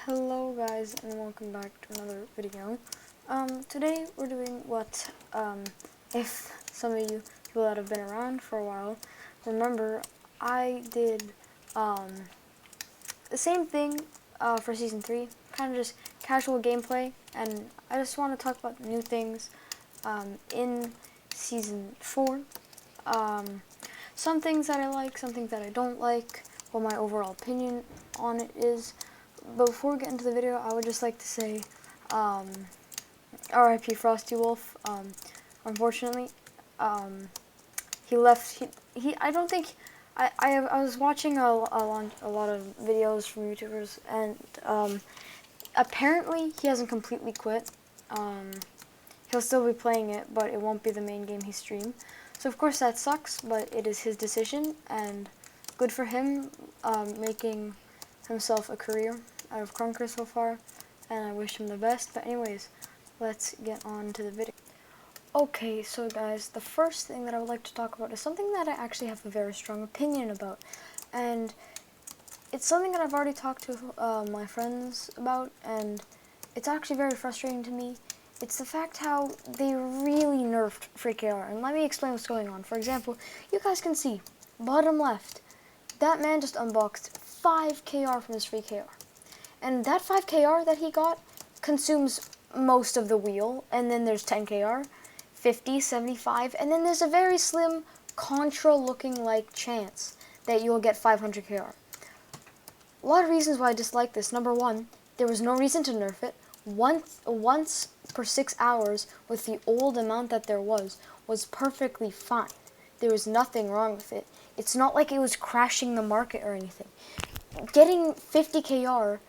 Hello guys and welcome back to another video. Today we're doing what, if some of you people that have been around for a while remember, I did the same thing for Season 3, kind of just casual gameplay, and I just want to talk about new things in Season 4. Some things that I like, some things that I don't like, what my overall opinion on it is. But before we get into the video, I would just like to say R.I.P. Frosty Wolf. Unfortunately, he left. I don't think. I was watching a lot of videos from YouTubers, and apparently he hasn't completely quit. He'll still be playing it, but it won't be the main game he streamed. So of course that sucks, but it is his decision, and good for him making himself a career out of Krunker so far, and I wish him the best. But anyways, let's get on to the video. Okay, so guys, the first thing that I would like to talk about is something that I actually have a very strong opinion about, and it's something that I've already talked to my friends about, and it's actually very frustrating to me. It's the fact how they really nerfed free KR, and let me explain what's going on. For example, you guys can see, bottom left, that man just unboxed 5 KR from his free KR. And that 5 KR that he got consumes most of the wheel, and then there's 10 KR, 50, 75, and then there's a very slim Contra looking like chance that you'll get 500 KR. A lot of reasons why I dislike this. Number one, there was no reason to nerf it. Once per 6 hours with the old amount that there was perfectly fine. There was nothing wrong with it. It's not like it was crashing the market or anything. Getting 50 KR,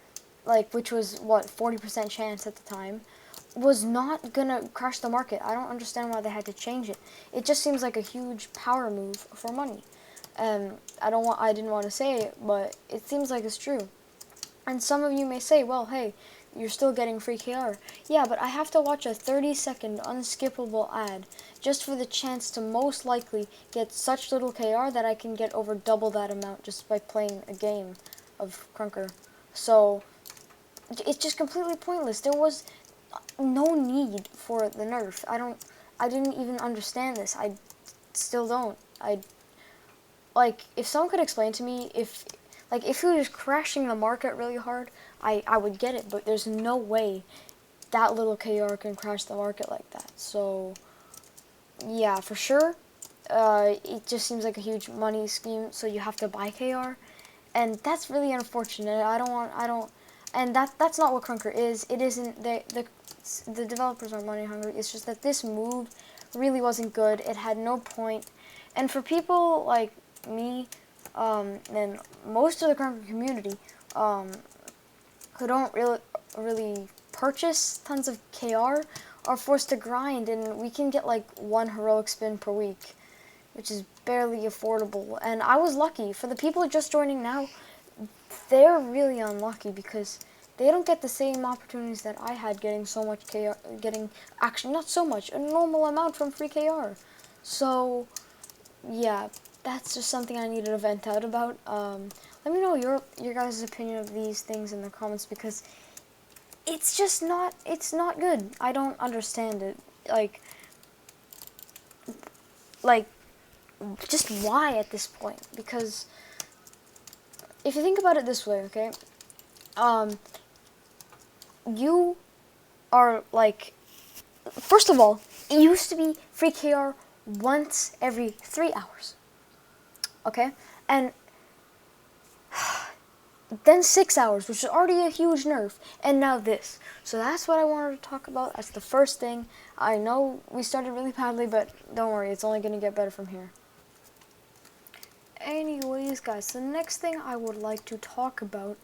which was, 40% chance at the time, was not gonna crash the market. I don't understand why they had to change it. It just seems like a huge power move for money. I didn't want to say it, but it seems like it's true. And some of you may say, well, hey, you're still getting free KR. Yeah, but I have to watch a 30-second unskippable ad just for the chance to most likely get such little KR that I can get over double that amount just by playing a game of Krunker. So it's just completely pointless. There was no need for the nerf. I didn't even understand this. I still don't. If someone could explain to me if it was crashing the market really hard, I would get it, but there's no way that little KR can crash the market like that. So, yeah, for sure, it just seems like a huge money scheme, so you have to buy KR, and that's really unfortunate. And that's not what Krunker is. It isn't, the developers are money hungry. It's just that this move really wasn't good. It had no point, and for people like me, and most of the Krunker community, who don't really purchase tons of KR, are forced to grind, and we can get one heroic spin per week, which is barely affordable. And I was lucky. For the people just joining now, they're really unlucky because they don't get the same opportunities that I had getting so much KR, actually not so much, a normal amount from free KR. So, yeah, that's just something I needed to vent out about. Let me know your guys' opinion of these things in the comments, because it's just not, it's not good. I don't understand it. Just why at this point? Because if you think about it this way, okay, you are first of all, it used to be free KR once every 3 hours. Okay, and then 6 hours, which is already a huge nerf, and now this. So that's what I wanted to talk about. That's the first thing. I know we started really badly, but don't worry, it's only going to get better from here. Anyways, guys, the next thing I would like to talk about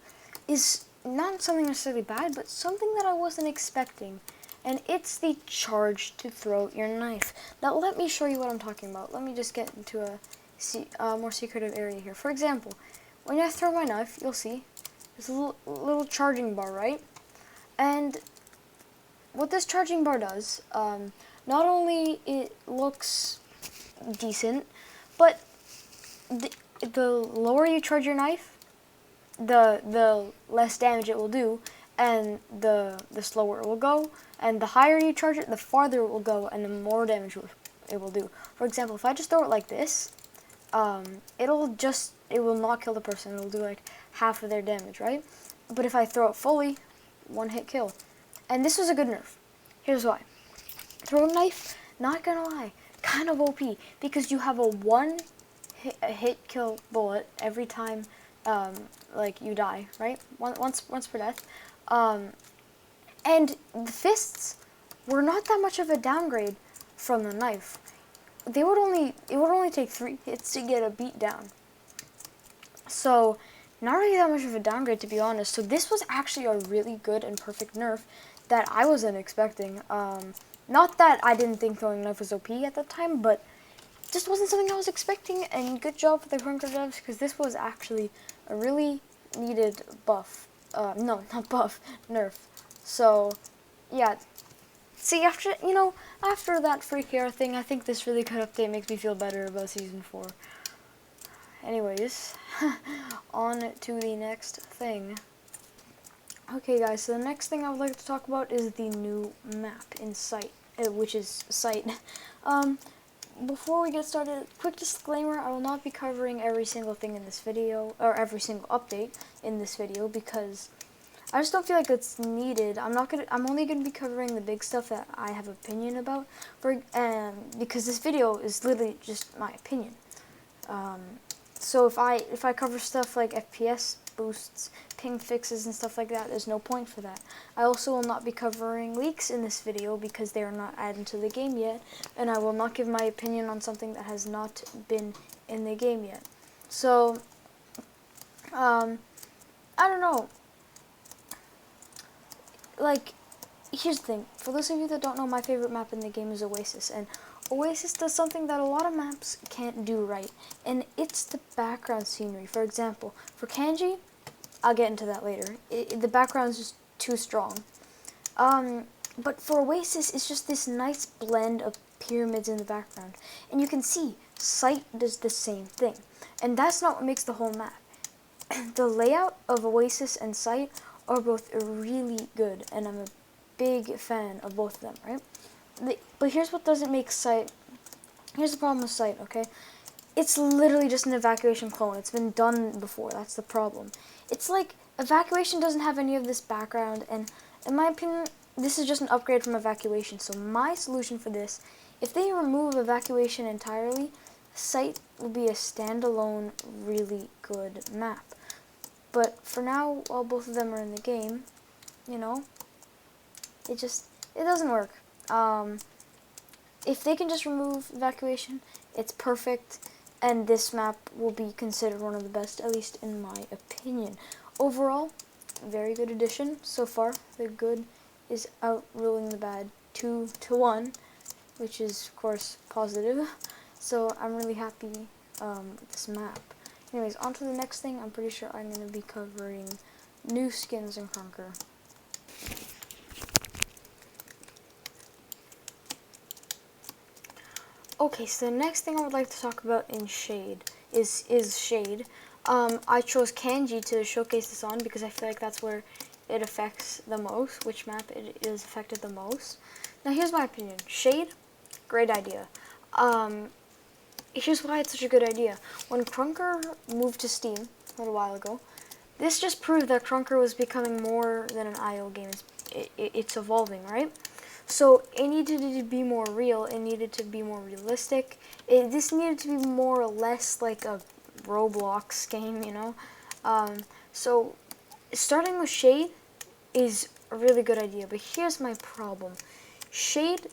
is not something necessarily bad, but something that I wasn't expecting, and it's the charge to throw your knife. Now, let me show you what I'm talking about. Let me just get into a more secretive area here. For example, when I throw my knife, you'll see there's a little charging bar, right? And what this charging bar does, not only it looks decent, but the lower you charge your knife, the less damage it will do, and the slower it will go, and the higher you charge it, the farther it will go, and the more damage it will do. For example, if I just throw it like this, it will not kill the person. It'll do like half of their damage, right? But if I throw it fully, one hit kill. And this was a good nerf. Here's why. Throw knife, not gonna lie, kind of OP, because you have a hit kill bullet every time like you die, right? Once per death. And the fists were not that much of a downgrade from the knife. It would only take 3 hits to get a beat down. So not really that much of a downgrade, to be honest. So this was actually a really good and perfect nerf that I wasn't expecting. Not that I didn't think throwing knife was OP at the time, but just wasn't something I was expecting. And good job for the Krunker devs, because this was actually a really needed buff. No, not buff, nerf. So yeah. See, after that freak air thing, I think this really good update makes me feel better about Season 4. Anyways, on to the next thing. Okay guys, so the next thing I would like to talk about is the new map in Sight, which is Sight. Before we get started, quick disclaimer, I will not be covering every single thing in this video, or every single update in this video, because I just don't feel like it's needed. I'm only gonna be covering the big stuff that I have opinion about, because this video is literally just my opinion. So if I cover stuff like FPS boosts, ping fixes, and stuff like that, there's no point for that. I also will not be covering leaks in this video because they are not added to the game yet, and I will not give my opinion on something that has not been in the game yet. So, I don't know. Like, here's the thing. For those of you that don't know, my favorite map in the game is Oasis, and Oasis does something that a lot of maps can't do right, and it's the background scenery. For example, for Kanji, I'll get into that later. The background's just too strong. But for Oasis, it's just this nice blend of pyramids in the background. And you can see, Sight does the same thing. And that's not what makes the whole map. The layout of Oasis and Sight are both really good, and I'm a big fan of both of them, right? But here's what doesn't make Sight. Here's the problem with Sight, okay? It's literally just an evacuation clone. It's been done before. That's the problem. It's like evacuation doesn't have any of this background, and in my opinion, this is just an upgrade from evacuation. So my solution for this, if they remove evacuation entirely, Sight will be a standalone, really good map. But for now, while both of them are in the game, you know, it doesn't work. If they can just remove evacuation, it's perfect, and this map will be considered one of the best, at least in my opinion. Overall, very good addition so far. The good is outruling the bad 2-1, which is of course positive. So I'm really happy with this map. Anyways, on to the next thing. I'm pretty sure I'm going to be covering new skins in Krunker. Okay, so the next thing I would like to talk about in Shade is Shade. I chose Kanji to showcase this on because I feel like that's where it affects the most, which map it is affected the most. Now here's my opinion. Shade, great idea. Here's why it's such a good idea. When Krunker moved to Steam a little while ago, this just proved that Krunker was becoming more than an IO game. It's evolving, right? So it needed to be more real. It needed to be more realistic. This needed to be more or less like a Roblox game, you know? So starting with Shade is a really good idea, but here's my problem. Shade,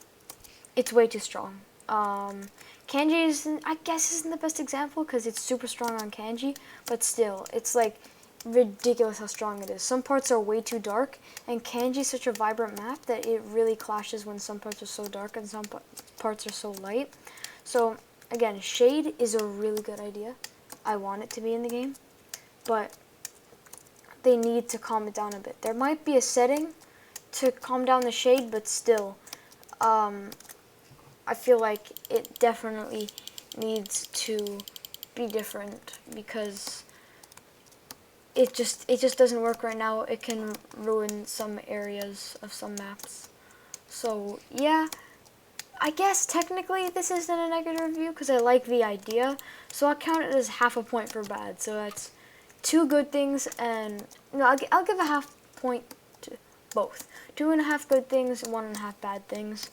it's way too strong. Kanji I guess isn't the best example because it's super strong on Kanji, but still, it's like ridiculous how strong it is. Some parts are way too dark, and Kanji is such a vibrant map that it really clashes when some parts are so dark and some parts are so light. So again, Shade is a really good idea. I want it to be in the game, but they need to calm it down a bit. There might be a setting to calm down the shade, but still, I feel like it definitely needs to be different because it just doesn't work right now. It can ruin some areas of some maps. So yeah, I guess technically this isn't a negative review because I like the idea. So I'll count it as half a point for bad. So that's 2 good things, and no, I'll give a half point to both. 2.5 good things, 1.5 bad things.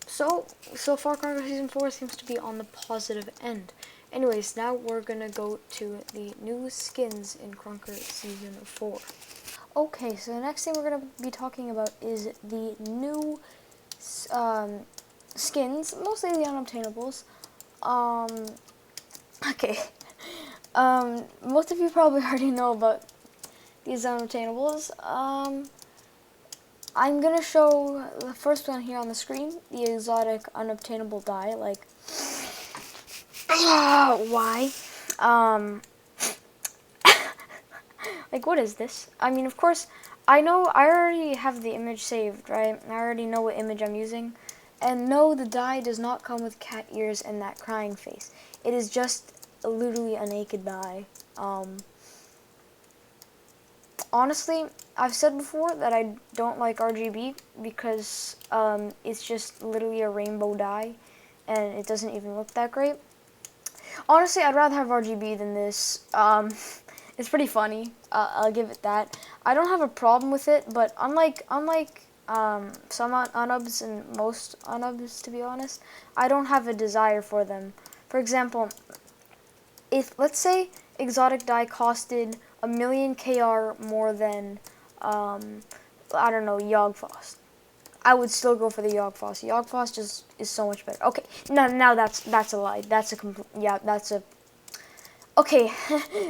So far, Krunker Season 4 seems to be on the positive end. Anyways, now we're gonna go to the new skins in Krunker Season 4. Okay, so the next thing we're gonna be talking about is the new skins, mostly the unobtainables. Okay. Most of you probably already know about these unobtainables. I'm gonna show the first one here on the screen, the exotic unobtainable dye. Like, why? Like, what is this? I mean, of course, I already have the image saved, right? I already know what image I'm using. And no, the dye does not come with cat ears and that crying face. It is just literally a naked dye. Honestly, I've said before that I don't like RGB because it's just literally a rainbow dye and it doesn't even look that great. Honestly, I'd rather have RGB than this. It's pretty funny. I'll give it that. I don't have a problem with it, but unlike some unubs and most unubs, to be honest, I don't have a desire for them. For example, if let's say exotic dye costed 1,000,000 KR more than I don't know, Yogfoss, I would still go for the Yogfoss. Yogfoss just is so much better. Okay, now that's a lie. That's a okay.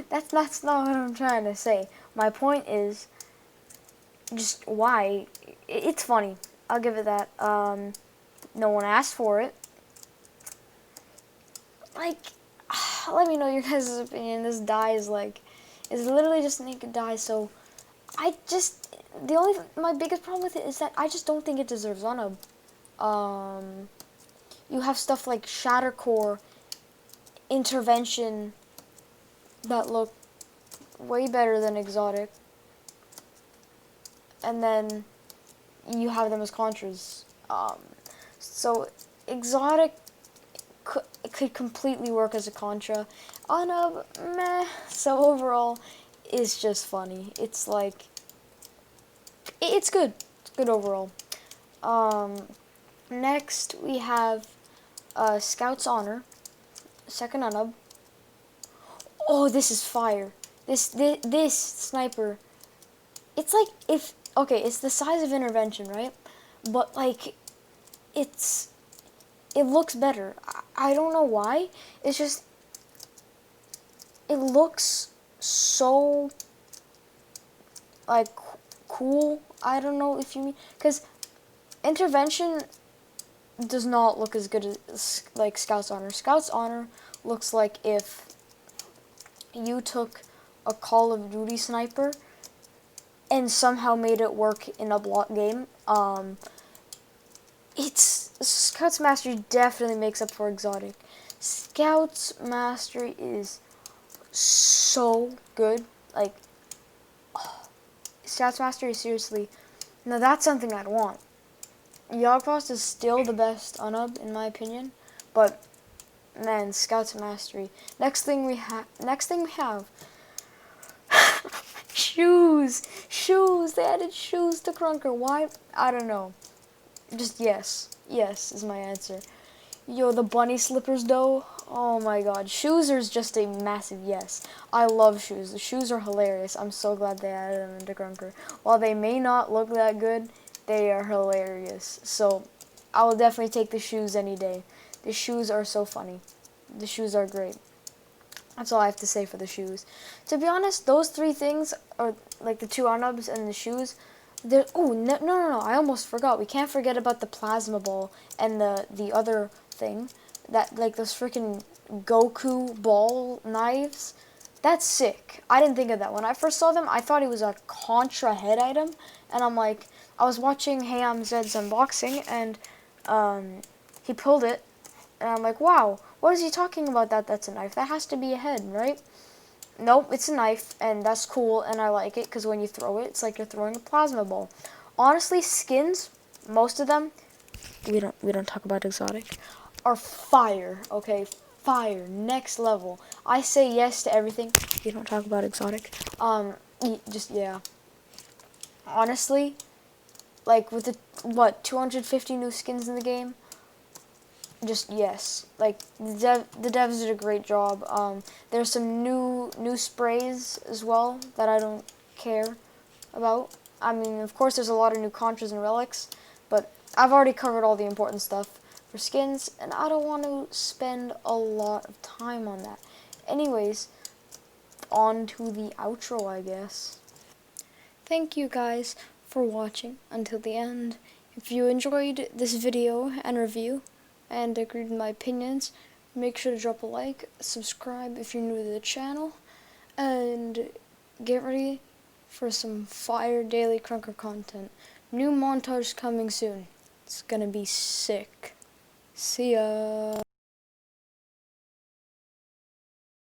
that's not what I'm trying to say. My point is just why it's funny. I'll give it that. No one asked for it. Like, let me know your guys' opinion. This dye is literally just a naked dye. So my biggest problem with it is that I just don't think it deserves unub. You have stuff like Shattercore, Intervention that look way better than exotic, and then you have them as contras. So exotic could completely work as a contra. Unub, meh. So overall, it's just funny. It's like, it's good. It's good overall. Next we have Scout's Honor, second unub. Oh, this is fire. This sniper. It's like it's the size of Intervention, right? But like, it looks better. I don't know why. It's just, it looks so like cool. I don't know if you mean, because Intervention does not look as good as like Scout's Honor. Scout's Honor looks like if you took a Call of Duty sniper and somehow made it work in a block game. It's Scout's Mastery definitely makes up for exotic. Scout's Mastery is so good. Like, Scout's Mastery, seriously. Now that's something I'd want. Yogfoss is still the best unub in my opinion, but man, Scout's Mastery. Next thing we have shoes. They added shoes to Krunker. Why? I don't know. Just yes is my answer. Yo, the bunny slippers though, oh my god, shoes are just a massive yes. I love shoes. The shoes are hilarious. I'm so glad they added them into Krunker. While they may not look that good, they are hilarious. So I will definitely take the shoes any day. The shoes are so funny. The shoes are great. That's all I have to say for the shoes. To be honest, those 3 things are like the 2 unubs and the shoes. No, I almost forgot. We can't forget about the plasma ball and the other thing, that like those freaking Goku ball knives. That's sick. I didn't think of that. When I first saw them, I thought it was a Contra head item, and I'm like, I was watching Hayam Zed's unboxing, and he pulled it, and I'm like, wow, what is he talking about? That's a knife. That has to be a head, right? Nope, it's a knife, and that's cool, and I like it because when you throw it, it's like you're throwing a plasma ball. Honestly, skins, most of them, we don't talk about exotic, are fire. Okay, fire, next level. I say yes to everything. We don't talk about exotic. Just yeah. Honestly, like with the 250 new skins in the game, just yes. Like the devs did a great job. There's some new sprays as well that I don't care about. I mean, of course, there's a lot of new contras and relics, but I've already covered all the important stuff for skins, and I don't want to spend a lot of time on that. Anyways, on to the outro, I guess. Thank you guys for watching until the end. If you enjoyed this video and review and agreed with my opinions, make sure to drop a like, subscribe if you're new to the channel, and get ready for some fire daily Krunker content. New montage coming soon. It's gonna be sick. See ya.